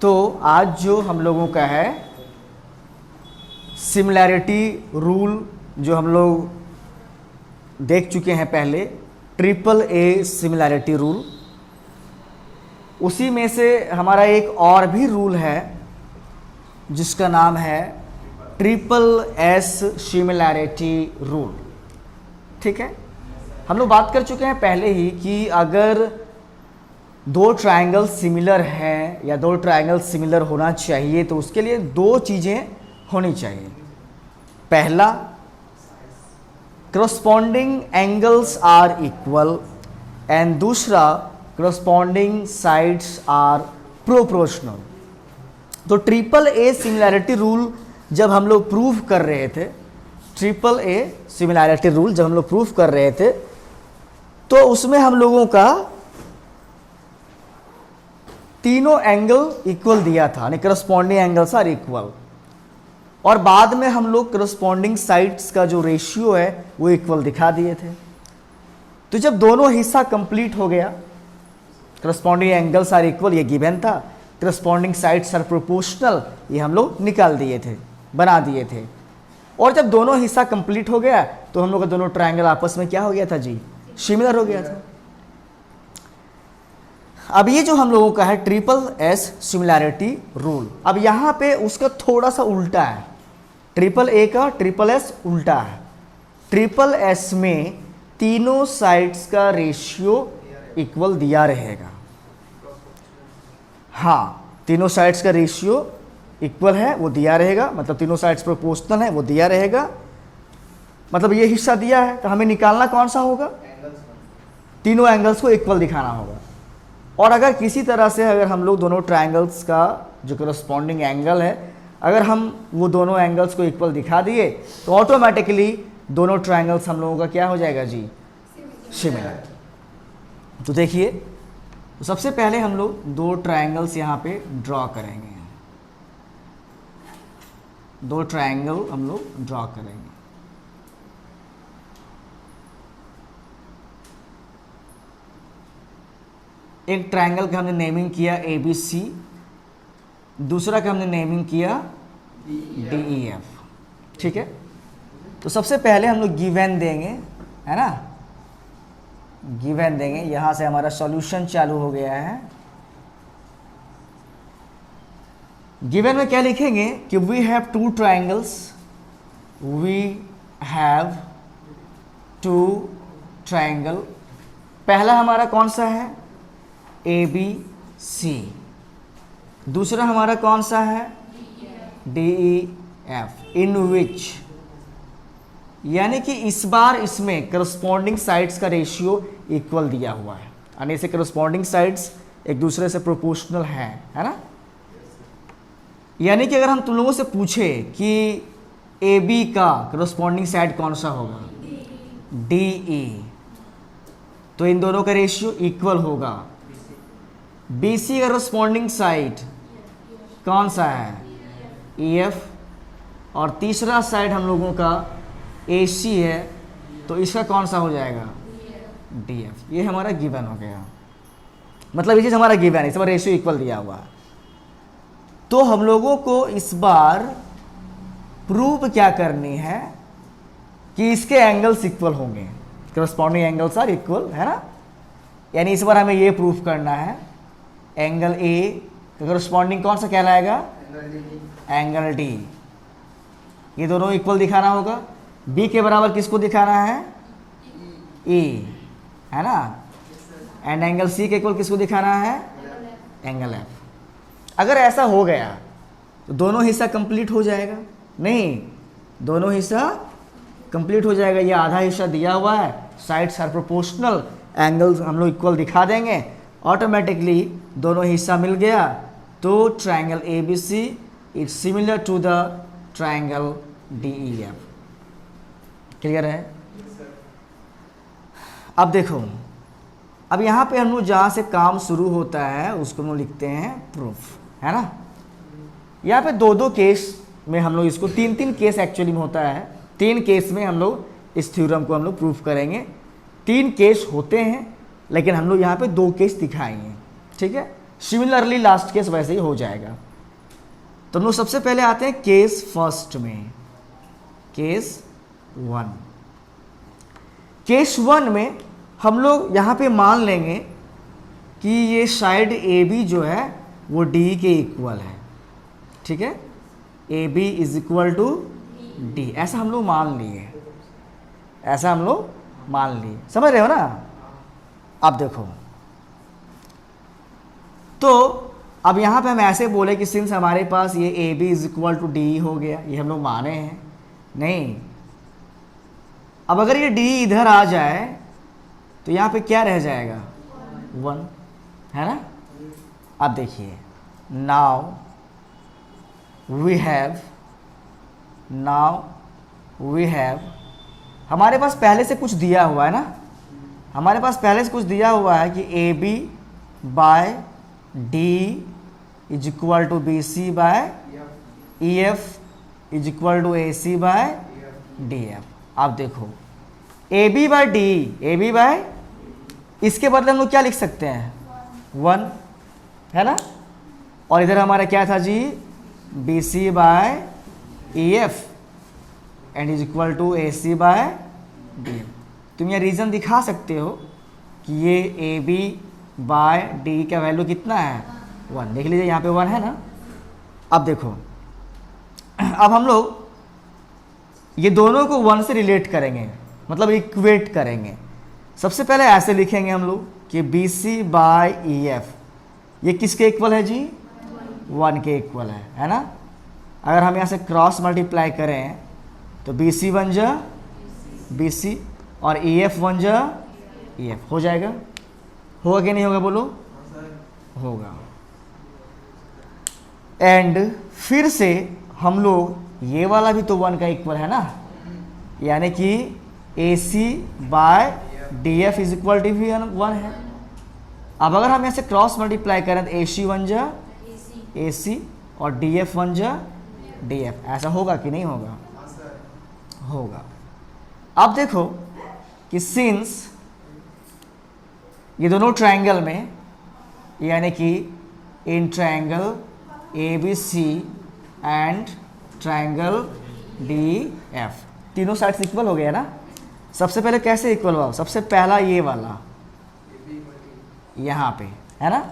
तो आज जो हम लोगों का है सिमिलैरिटी रूल, जो हम लोग देख चुके हैं पहले, ट्रिपल ए सिमिलैरिटी रूल, उसी में से हमारा एक और भी रूल है जिसका नाम है ट्रिपल एस सिमिलैरिटी रूल। ठीक है, हम लोग बात कर चुके हैं पहले ही कि अगर दो ट्रायंगल सिमिलर हैं या दो ट्रायंगल सिमिलर होना चाहिए तो उसके लिए दो चीज़ें होनी चाहिए। पहला, corresponding angles are equal, and दूसरा, करस्पॉन्डिंग साइड्स आर प्रोपोर्शनल। तो ट्रिपल ए सिमिलैरिटी रूल जब हम लोग प्रूव कर रहे थे, ट्रिपल ए सिमिलैरिटी रूल जब हम लोग प्रूव कर रहे थे तो उसमें हम लोगों का तीनों एंगल इक्वल दिया था, यानी करस्पॉन्डिंग एंगल्स आर इक्वल, और बाद में हम लोग करस्पॉन्डिंग साइड्स का जो रेशियो है वो इक्वल दिखा दिए थे। तो जब दोनों हिस्सा कंप्लीट हो गया, करस्पॉन्डिंग एंगल्स आर इक्वल ये गिवन था, करस्पॉन्डिंग साइड्स आर प्रोपोर्शनल ये हम लोग निकाल दिए थे, बना दिए थे, और जब दोनों हिस्सा कंप्लीट हो गया तो हम लोग का दोनों ट्रायंगल आपस में क्या हो गया था जी, सिमिलर हो गया था। अब ये जो हम लोगों का है ट्रिपल एस सिमिलैरिटी रूल, अब यहाँ पे उसका थोड़ा सा उल्टा है। ट्रिपल ए का ट्रिपल एस उल्टा है। ट्रिपल एस में तीनों साइड्स का रेशियो इक्वल दिया रहेगा। हाँ, तीनों साइड्स का रेशियो इक्वल है वो दिया रहेगा, मतलब तीनों साइड्स प्रोपोर्शनल है वो दिया रहेगा। मतलब ये हिस्सा दिया है तो हमें निकालना कौन सा होगा, तीनों एंगल्स को इक्वल दिखाना होगा। और अगर किसी तरह से अगर हम लोग दोनों ट्रायंगल्स का जो करस्पॉन्डिंग एंगल है, अगर हम वो दोनों एंगल्स को इक्वल दिखा दिए तो ऑटोमेटिकली दोनों ट्रायंगल्स हम लोगों का क्या हो जाएगा जी, सिमिलर। तो देखिए, तो सबसे पहले हम लोग दो ट्रायंगल्स यहाँ पे ड्रॉ करेंगे, दो ट्रायंगल हम लोग ड्रॉ करेंगे। एक ट्रायंगल का हमने नेमिंग किया ABC, दूसरा का हमने नेमिंग किया DEF। ठीक है, तो सबसे पहले हम लोग गिवन देंगे, है ना, गिवन देंगे। यहाँ से हमारा सॉल्यूशन चालू हो गया है। गिवन में क्या लिखेंगे कि we have two triangles, we have two triangle. पहला हमारा कौन सा है, ABC, दूसरा हमारा कौन सा है, DEF, इन विच, यानी कि इस बार इसमें करस्पॉन्डिंग साइड्स का रेशियो इक्वल दिया हुआ है, यानी इसे करस्पॉन्डिंग साइड्स एक दूसरे से प्रोपोर्शनल है ना। यानी कि अगर हम तुम लोगों से पूछे कि AB का करस्पॉन्डिंग साइड कौन सा होगा, DE, तो इन दोनों का रेशियो इक्वल होगा। BC का करस्पॉन्डिंग साइड कौन सा है, EF, और तीसरा साइड हम लोगों का AC है, तो इसका कौन सा हो जाएगा, DF। ये हमारा गिवन हो गया, मतलब ये चीज़ हमारा गिवन है, इस बार रेशियो इक्वल दिया हुआ है। तो हम लोगों को इस बार प्रूव क्या करनी है कि इसके एंगल्स इक्वल होंगे, करस्पॉन्डिंग एंगल्स आर इक्वल, है ना। यानी इस बार हमें ये प्रूफ करना है एंगल A का करस्पॉन्डिंग कौन सा कहलाएगा, एंगल D। ये दोनों इक्वल दिखाना होगा। B के बराबर किसको दिखाना है, E, है ना, एंड एंगल C के इक्वल किसको दिखाना है, एंगल F। अगर ऐसा हो गया तो दोनों हिस्सा कंप्लीट हो जाएगा, नहीं, दोनों हिस्सा कंप्लीट हो जाएगा। ये आधा हिस्सा दिया हुआ है, साइड्स आर प्रोपोर्शनल, एंगल्स हम लोग इक्वल दिखा देंगे, ऑटोमेटिकली दोनों हिस्सा मिल गया। तो triangle ABC it's similar to the triangle DEF। Clear है। अब देखो, अब यहाँ पे हम लोग जहाँ से काम शुरू होता है उसको हम लोग लिखते हैं प्रूफ, है ना। यहाँ पे दो दो केस में हम लोग इसको, तीन तीन केस एक्चुअली में होता है, तीन केस में हम लोग इस थ्योरम को हम लोग प्रूफ करेंगे। तीन केस होते हैं लेकिन हम लोग यहाँ पे दो केस दिखाएंगे, ठीक है। सिमिलरली लास्ट केस वैसे ही हो जाएगा। तो हम लोग सबसे पहले आते हैं केस फर्स्ट में, केस 1। केस 1 में हम लोग यहाँ पे मान लेंगे कि ये साइड ए बी जो है वो डी के इक्वल है, ठीक है, A B is equal to D, ऐसा हम लोग मान लिए, ऐसा हम लोग मान लिए, समझ रहे हो ना। अब देखो, तो अब यहाँ पे हम ऐसे बोले कि सिंस हमारे पास ये A B is equal to D हो गया, ये हम लोग माने हैं नहीं। अब अगर ये डी इधर आ जाए तो यहाँ पे क्या रह जाएगा, 1, है ना। अब देखिए, नाउ वी हैव हमारे पास पहले से कुछ दिया हुआ है ना, हमारे पास पहले से कुछ दिया हुआ है कि A B by D is equal to B C by E F is equal to A C by D F. अब देखो, A B by D, A B by, इसके बदले हम लोग क्या लिख सकते हैं, 1, है ना। और इधर हमारा क्या था जी, B C by E F and is equal to A C by D F. तुम ये रीज़न दिखा सकते हो कि ये ए बी बाय डी का वैल्यू कितना है, 1, देख लीजिए यहाँ पे 1 है ना। अब देखो, अब हम लोग ये दोनों को 1 से रिलेट करेंगे, मतलब इक्वेट करेंगे। सबसे पहले ऐसे लिखेंगे हम लोग कि B C by E F ये किसके इक्वल है जी, 1 के इक्वल है ना। अगर हम यहाँ से क्रॉस मल्टीप्लाई करें तो बी सी बन जा बी सी और ई एफ बन जा ई एफ, हो जाएगा, होगा कि नहीं होगा बोलो, होगा। एंड फिर से हम लोग ये वाला भी तो 1 का इक्वल है ना, यानी कि A C by D F is equal to भी 1 है। अब अगर हम ऐसे क्रॉस मल्टीप्लाई करें तो ए सी बन जा ए सी और डी एफ बन जा डी एफ, ऐसा होगा कि नहीं होगा, होगा। अब देखो कि सिंस ये दोनों ट्रायंगल में, यानी कि in triangle A B C and triangle D F, तीनों साइड्स इक्वल हो गया ना। सबसे पहले कैसे इक्वल हुआ, सबसे पहला ये वाला यहाँ पे है ना,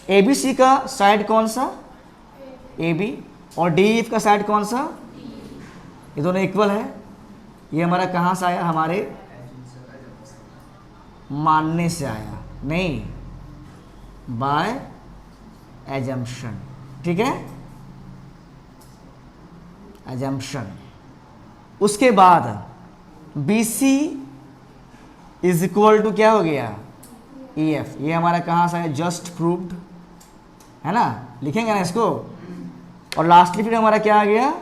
ए बी सी का साइड कौन सा, ए बी, और डी एफ का साइड कौन सा, ये दोनों इक्वल है। ये हमारा कहाँ से आया, हमारे मानने से आया, नहीं बाय एजम्पशन, ठीक है, एजम्पशन। उसके बाद B C is equal to क्या हो गया, ई एफ, ये हमारा कहाँ से आया, जस्ट प्रूव्ड, है ना, लिखेंगे ना इसको। और लास्टली फिर हमारा क्या आ गया,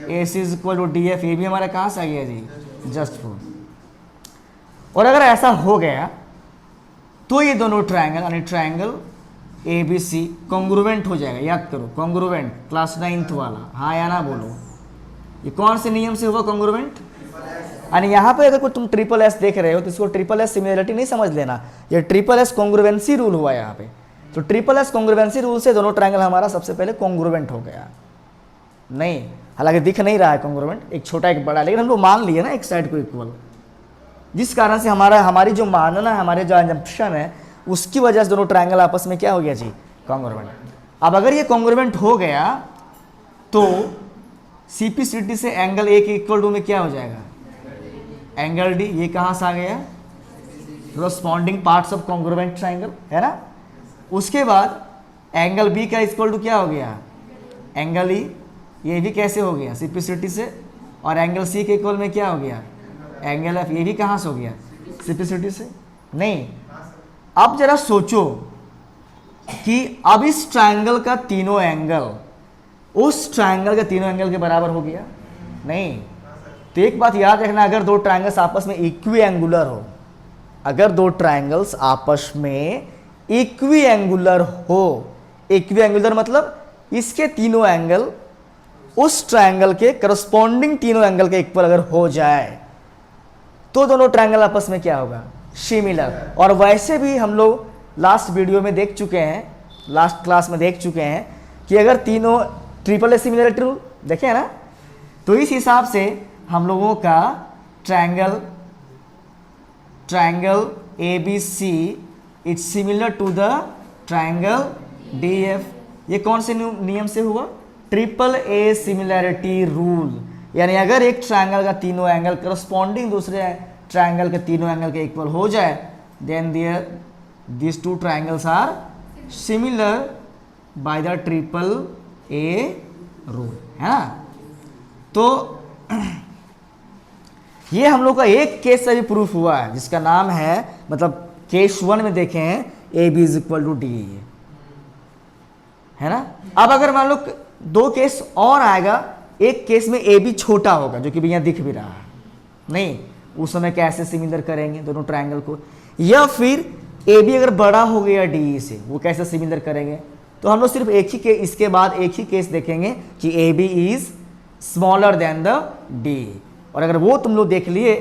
A C is equal to D F, ये भी हमारा कहाँ से आ गया जी, जस्ट प्रूव्ड। और अगर ऐसा हो गया तो ये दोनों ट्रायंगल, यानी triangle A B C congruent हो जाएगा, याद करो, कॉन्ग्रुवेंट, क्लास 9th वाला, हाँ या ना बोलो। ये कौन से नियम से हुआ कॉन्ग्रुवेंट, यानी यहाँ पे अगर कोई तुम ट्रिपल एस देख रहे हो तो इसको ट्रिपल एस सिमिलरिटी नहीं समझ लेना, ये ट्रिपल एस कॉन्ग्रुवेंसी रूल हुआ यहाँ पे। तो ट्रिपल एस कॉन्ग्रुवेंसी रूल से दोनों ट्रायंगल हमारा सबसे पहले कॉन्ग्रुवेंट हो गया, नहीं, हालांकि दिख नहीं रहा है कॉन्ग्रुवेंट, एक छोटा एक बड़ा, लेकिन हम लोग मान लिए ना एक साइड को इक्वल, जिस कारण से हमारी जो मानना है, हमारे जो एजम्पशन है, उसकी वजह से दोनों ट्रायंगल आपस में क्या हो गया जी, कॉन्ग्रुवेंट। अब अगर ये कॉन्ग्रुवेंट हो गया तो सी पी सी टी से एंगल ए के इक्वल टू में क्या हो जाएगा, एंगल डी, ये कहाँ से आ गया, corresponding parts of congruent triangle, है ना। उसके बाद एंगल बी का इक्वल टू क्या हो गया, एंगल ई, ये भी कैसे हो गया, सी पी सी टी से, और एंगल सी के इक्वल में क्या हो गया, एंगल एफ, ये भी कहाँ से हो गया, सी पी सी टी से, नहीं। अब जरा सोचो कि अब इस ट्रायंगल का तीनों एंगल उस ट्रायंगल के तीनों एंगल के बराबर हो गया, नहीं। तो एक बात याद रखना, अगर दो ट्रायंगल्स आपस में इक्वी एंगुलर हो, अगर दो ट्रायंगल्स आपस में इक्वी एंगुलर हो, इक्वी एंगुलर मतलब इसके तीनों एंगल उस ट्रायंगल के करस्पॉन्डिंग तीनों एंगल के इक्वल अगर हो जाए तो दोनों ट्रायंगल आपस में क्या होगा, सिमिलर। और वैसे भी हम लोग लास्ट वीडियो में देख चुके हैं लास्ट क्लास में देख चुके हैं कि अगर तीनों ट्रिपल ए सिमिलरिटी रूल देखे हैं ना, तो इस हिसाब से हम लोगों का triangle A B C it's similar to the triangle D F. ये कौन से नियम से हुआ? Triple A similarity rule. यानी अगर एक ट्रायंगल का तीनों एंगल करस्पॉन्डिंग दूसरे ट्रायंगल के तीनों एंगल के इक्वल हो जाए, then these two triangles are similar by the triple A rule, है ना। तो ये हम लोग का एक केस से भी प्रूफ हुआ है, जिसका नाम है, मतलब केस 1 में देखे हैं A B is equal to D, है ना। अब अगर मान लो 2 केस और आएगा, एक केस में ए बी छोटा होगा, जो कि भी यहाँ दिख भी रहा है, नहीं, उस समय कैसे सिमिलर करेंगे दोनों ट्रायंगल को, या फिर ए बी अगर बड़ा हो गया डी से, वो कैसे सिमिलर करेंगे। तो हम लोग सिर्फ एक ही केस, इसके बाद एक ही केस देखेंगे कि A B is smaller than the D, और अगर वो तुम लोग देख लिए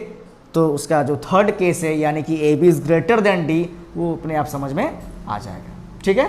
तो उसका जो थर्ड केस है, यानी कि A B is greater than D, वो अपने आप समझ में आ जाएगा। ठीक है।